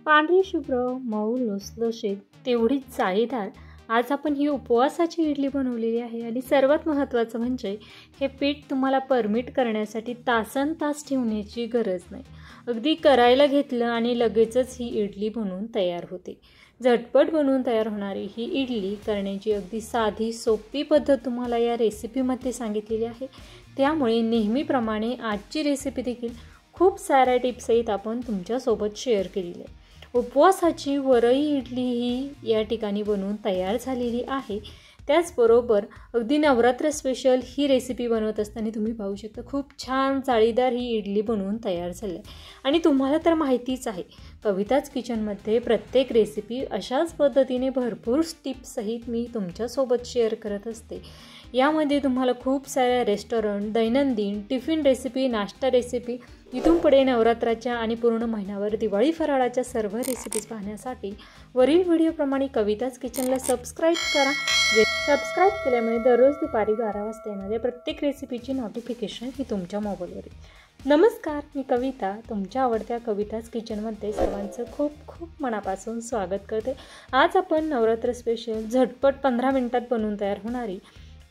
पांढरी शुभ्र मऊ लुसलुशीत तेवढीच जाळीदार आज आपण ही उपवासाची इडली बनवलेली आहे। आणि सर्वात महत्त्वाचं म्हणजे हे पीठ तुम्हाला परमिट करण्यासाठी तासनतास ठेवण्याची गरज नाही। अगदी करायला घेतलं आणि लगेचच ही इडली बनवून तयार होते। झटपट बनवून तयार होणारी ही इडली करण्याची अगदी साधी सोपी पद्धत तुम्हाला या रेसिपीमध्ये सांगितलेली आहे। त्यामुळे नेहमीप्रमाणे आजची रेसिपी देखील खूप साऱ्या टिप्स आहेत आपण तुमच्यासोबत शेअर केलेली आहे। उपवासाची वरई इडली ही या ठिकाणी बनवून तयार झालेली आहे। त्याचबरोबर अगदी नवरात्र स्पेशल ही रेसिपी बनवत असताना तुम्ही पाहू शकता खूप छान जाळीदार ही इडली बनवून तयार झाली आहे। आणि तुम्हाला तर माहितीच आहे कविताच किचनमध्ये प्रत्येक रेसिपी अशाच पद्धतीने भरपूर टिप्स सहित मी तुमच्यासोबत शेअर करत असते। यामध्ये तुम्हाला खूप साऱ्या रेस्टॉरंट, दैनंदिन, टिफिन रेसिपी, नाश्ता रेसिपी, इथून पुढे नवरात्राच्या आणि पूर्ण महिन्यावर दिवाळी फराळाच्या सर्व रेसिपीज पाहण्यासाठी वरील व्हिडिओप्रमाणे कविताच किचनला सबस्क्राईब करा। सबस्क्राईब केल्यामुळे दररोज दुपारी 12 वाजता येणाऱ्या प्रत्येक रेसिपीची नोटिफिकेशन ही तुमच्या मोबाईलवर येईल। नमस्कार, मी कविता तुमच्या आवडत्या कविताच किचनमध्ये सर्वांचं खूप खूप मनापासून स्वागत करते। आज आपण नवरात्र स्पेशल झटपट 15 मिनिटात बनवून तयार होणारी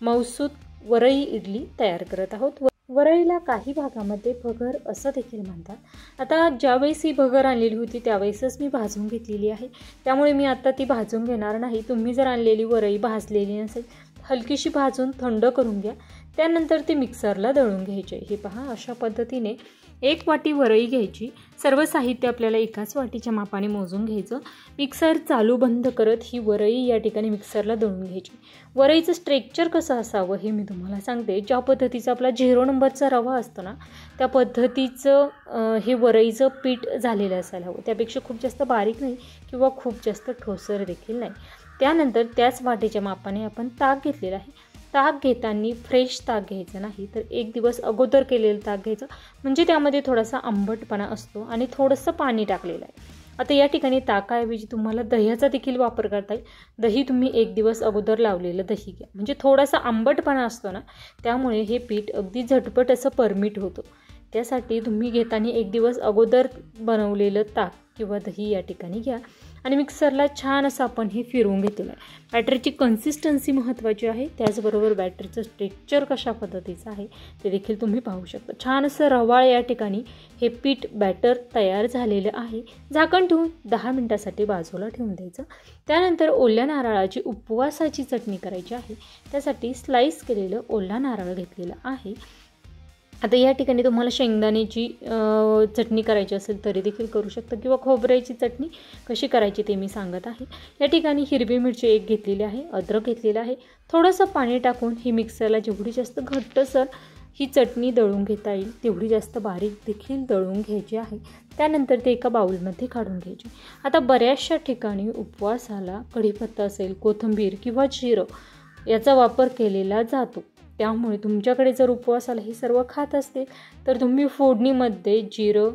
मौसूद वरई इडली तयार करत आहोत। वरईला काही भागामध्ये भगर असं देखील म्हणतात। आता ज्यावेळेस ही भगर आणलेली होती त्यावेळेसच मी भाजून घेतलेली आहे, त्यामुळे मी आता ती भाजून घेणार नाही। तुम्ही जर आणलेली वरई भाजलेली नसेल हलकीशी भाजून थंड करून घ्या, त्यानंतर ती मिक्सरला दळून घ्यायचे। हे पहा, अशा पद्धतीने 1 वाटी वरई घ्यायची। सर्व साहित्य आपल्याला एकाच वाटीच्या मापाने मोजून घ्यायचं। मिक्सर चालू बंद करत ही वरई या ठिकाणी मिक्सरला दळून घ्यायची। वरईचं स्ट्रेक्चर कसं असावं हे मी तुम्हाला सांगते। ज्या पद्धतीचा आपला 0 नंबरचा रवा असतो ना त्या पद्धतीचं हे वरईचं पीठ झालेलं असायला हवं। त्यापेक्षा खूप जास्त बारीक नाही किंवा खूप जास्त ठोसर देखील नाही। त्यानंतर त्याच वाटीच्या मापाने आपण ताक घेतलेलं आहे। ताक घेताना फ्रेश ताक घ्यायचं नाही तर 1 दिवस अगोदर केलेलं ताक घ्यायचं, म्हणजे त्यामध्ये थोडासा आंबटपणा असतो आणि थोडंसं पाणी टाकलेलं आहे। आता या ठिकाणी ताकाऐवजी तुम्हाला दह्याचा देखील वापर करता येईल। दही तुम्ही 1 दिवस अगोदर लावलेलं दही घ्या, म्हणजे थोडासा आंबटपणा असतो ना त्यामुळे हे पीठ अगदी झटपट असं परमिट होतं। त्यासाठी तुम्ही घेताना 1 दिवस अगोदर बनवलेलं ताक किंवा दही या ठिकाणी घ्या आणि मिक्सरला छान असं आपण हे फिरवून घेतलेलं आहे। बॅटरची कन्सिस्टन्सी महत्त्वाची आहे, त्याचबरोबर बॅटरचं स्ट्रेक्चर कशा पद्धतीचं आहे ते देखील तुम्ही पाहू शकता। छान असं रवाळ या ठिकाणी हे पीठ बॅटर तयार झालेलं आहे। झाकण ठेवून 10 मिनिटासाठी बाजूला ठेवून द्यायचं। त्यानंतर ओल्या नारळाची उपवासाची चटणी करायची आहे, त्यासाठी स्लाइस केलेलं ओला नारळ घेतलेलं आहे। आता या ठिकाणी तुम्हाला शेंगदाण्याची चटणी करायची असेल तरी देखील करू शकता किंवा खोबऱ्याची चटणी कशी करायची ते मी सांगत आहे। या ठिकाणी हिरवी मिरची 1 घेतलेली आहे, अद्रक घेतलेलं आहे। थोडंसं पाणी टाकून ही मिक्सरला जेवढी जास्त घट्टसर ही चटणी दळून घेता येईल तेवढी जास्त बारीक देखील दळून घ्यायची आहे। त्यानंतर ते एका बाउलमध्ये काढून घ्यायचे। आता बऱ्याचशा ठिकाणी उपवासाला कढीपत्ता असेल, कोथिंबीर किंवा जिरं याचा वापर केलेला जातो, त्यामुळे तुमच्याकडे जर उपवासाला हे सर्व खात असतील तर तुम्ही फोडणीमध्ये जिरं,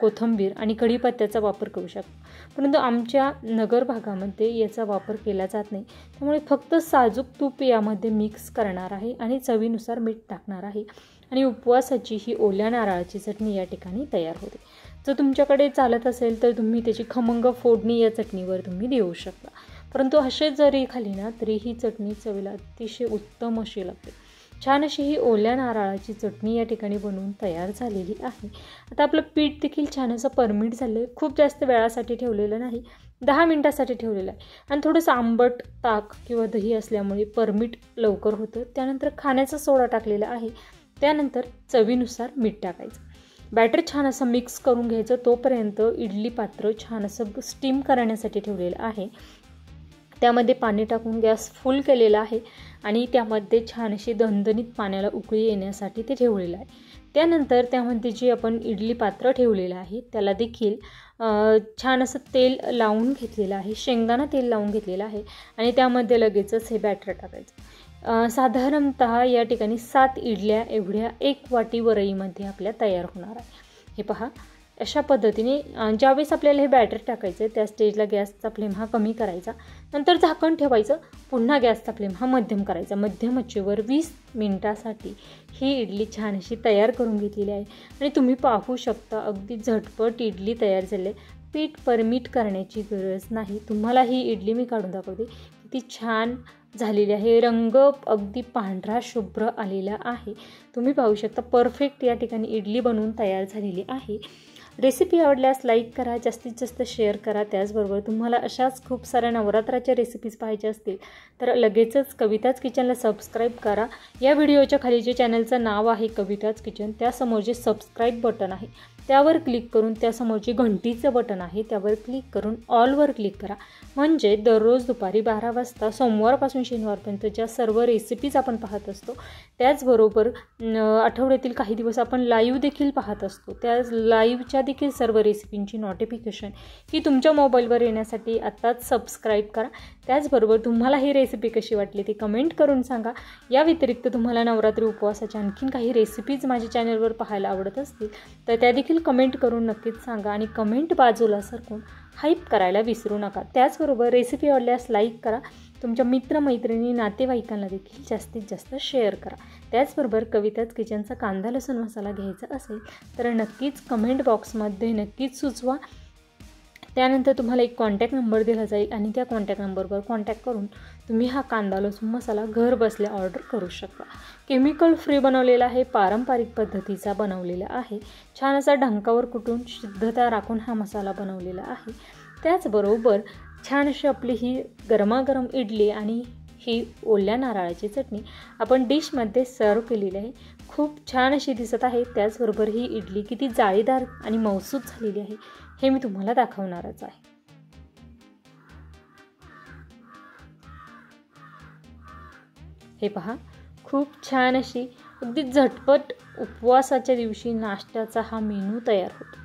कोथिंबीर आणि कढीपत्त्याचा वापर करू शकता। परंतु आमच्या नगर भागामध्ये याचा वापर केला जात नाही, त्यामुळे फक्त साजूक तूप यामध्ये मिक्स करणार आहे आणि चवीनुसार मीठ टाकणार आहे आणि उपवासाची ही ओल्या नारळाची चटणी या ठिकाणी तयार होते। जर तुमच्याकडे चालत असेल तर तुम्ही त्याची खमंग फोडणी या चटणीवर तुम्ही देऊ शकता, परंतु असे जरी खाली ना तरी ही चटणी चवीला अतिशय उत्तम अशी लागते। छान अशी ही ओल्या नारळाची चटणी या ठिकाणी बनवून तयार झालेली आहे। आता आपलं पीठ देखील छान असं परमिट झालं आहे, खूप जास्त वेळासाठी ठेवलेलं नाही, 10 मिनिटासाठी ठेवलेलं आहे आणि थोडंसं आंबट ताक किंवा दही असल्यामुळे परमिट लवकर होतं। त्यानंतर खाण्याचा सोडा टाकलेला आहे, त्यानंतर चवीनुसार मीठ टाकायचं। बॅटर छान असं मिक्स करून घ्यायचं। तोपर्यंत इडली पात्र छान असं स्टीम करण्यासाठी ठेवलेलं आहे, त्यामध्ये पाणी टाकून गॅस फुल केलेला आहे आणि त्यामध्ये छान अशी दणदणीत पाण्याला उकळी येण्यासाठी ते ठेवलेलं आहे। त्यानंतर त्यामध्ये जे आपण इडली पात्र ठेवलेलं आहे त्याला देखील छान असं तेल लावून घेतलेलं आहे, शेंगदाणा तेल लावून घेतलेलं आहे आणि त्यामध्ये लगेचच हे बॅटर टाकायचं। साधारणतः या ठिकाणी 7 इडल्या एवढ्या 1 वाटी वरईमध्ये आपल्या तयार होणार आहे। हे पहा, अशा पद्धतीने ज्यावेळेस आपल्याला हे बॅटर टाकायचं आहे त्या स्टेजला गॅसचा फ्लेम हा कमी करायचा, नंतर झाकण ठेवायचं, पुन्हा गॅसचा फ्लेम हा मध्यम करायचा। मध्यम आचेवर 20 मिनिटासाठी ही इडली छान अशी तयार करून घेतलेली आहे आणि तुम्ही पाहू शकता अगदी झटपट इडली तयार झाली आहे। पीठ परमिट करण्याची गरज नाही. तुम्हाला ही इडली मी काढून दाखवते, किती छान झालेली आहे. रंग अगदी पांढरा शुभ्र आलेला आहे. तुम्ही पाहू शकता परफेक्ट या ठिकाणी इडली बनवून तयार झालेली आहे. रेसिपी आवडल्यास लाईक करा, जास्तीत जास्त शेअर करा. त्याचबरोबर तुम्हाला अशाच खूप साऱ्या नवरात्राच्या रेसिपीज पाहिजे असतील तर लगेचच कविताच किचनला सबस्क्राईब करा. या व्हिडिओच्या खाली जे चॅनलचं नाव आहे कविताच किचन, त्यासमोर जे सबस्क्राईब बटन आहे त्यावर क्लिक करून त्यासमोर जे घंटीचं बटन आहे त्यावर क्लिक करून ऑलवर क्लिक करा. म्हणजे दररोज दुपारी 12 वाजता सोमवारपासून शनिवारपर्यंत ज्या सर्व रेसिपीज आपण पाहत असतो, त्याचबरोबर आठवड्यातील काही दिवस आपण लाईव्ह देखील पाहत असतो, त्या लाईव्हच्या देखील सर्व रेसिपींची नोटिफिकेशन ही तुमच्या मोबाईलवर येण्यासाठी आत्ताच सबस्क्राईब करा. त्याचबरोबर तुम्हाला ही रेसिपी कशी वाटली ते कमेंट करून सांगा. या व्यतिरिक्त तुम्हाला नवरात्री उपवासाच्या आणखीन काही रेसिपीज माझ्या चॅनलवर पाहायला आवडत असतील तर त्या देखील कमेंट करून नक्कीच सांगा आणि कमेंट बाजूला सरकून हाईप करायला विसरू नका. त्याचबरोबर रेसिपी आवडल्यास लाईक करा. तुमच्या मित्रमैत्रिणी नातेवाईकांना देखील जास्तीत जास्त शेअर करा. त्याचबरोबर कविताच किचनचा कांदा लसूण मसाला घ्यायचा असेल तर नक्कीच कमेंट बॉक्समध्ये नक्कीच सुचवा. त्यानंतर तुम्हाला एक कॉन्टॅक्ट नंबर दिला जाईल आणि त्या कॉन्टॅक्ट नंबरवर कॉन्टॅक्ट करून तुम्ही हा कांदा लसूण मसाला घर बसल्या ऑर्डर करू शकता. केमिकल फ्री बनवलेला आहे, पारंपरिक पद्धतीचा बनवलेला आहे. छान असा ढंकावर कुटून शुद्धता राखून हा मसाला बनवलेला आहे. त्याचबरोबर छान अशी आपली ही गरमागरम इडली आणि ही ओल्या नारळाची चटणी आपण डिशमध्ये सर्व केलेली आहे. खूप छान अशी दिसत आहे. त्याचबरोबर ही इडली किती जाळीदार आणि मौसूद झालेली आहे हे मी तुम्हाला दाखवणारच आहे. हे पहा, खूप छान अशी अगदी झटपट उपवासाच्या दिवशी नाश्त्याचा हा मेनू तयार होतो.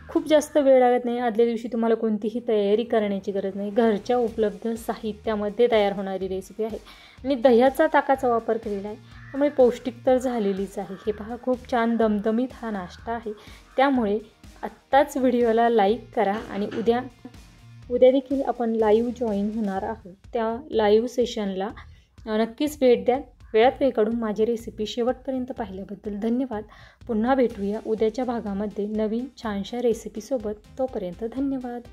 खूप जास्त वेळ लागत नाही. आदल्या दिवशी तुम्हाला कोणतीही तयारी करण्याची गरज नाही. घरच्या उपलब्ध साहित्यामध्ये तयार होणारी रेसिपी आहे आणि दह्याचा ताकाचा वापर केलेला आहे, त्यामुळे पौष्टिक तर झालेलीच आहे. हे पहा, खूप छान दमदमीत हा नाश्ता आहे. त्यामुळे आत्ताच व्हिडिओला लाईक करा आणि उद्या देखील आपण लाईव्ह जॉईन होणार आहोत. त्या लाईव्ह सेशनला नक्कीच भेट द्या. वेळात वेळ काढून माझी रेसिपी शेवटपर्यंत पाहिल्याबद्दल धन्यवाद. पुन्हा भेटूया उद्याच्या भागामध्ये नवीन छानशा रेसिपीसोबत. तोपर्यंत धन्यवाद.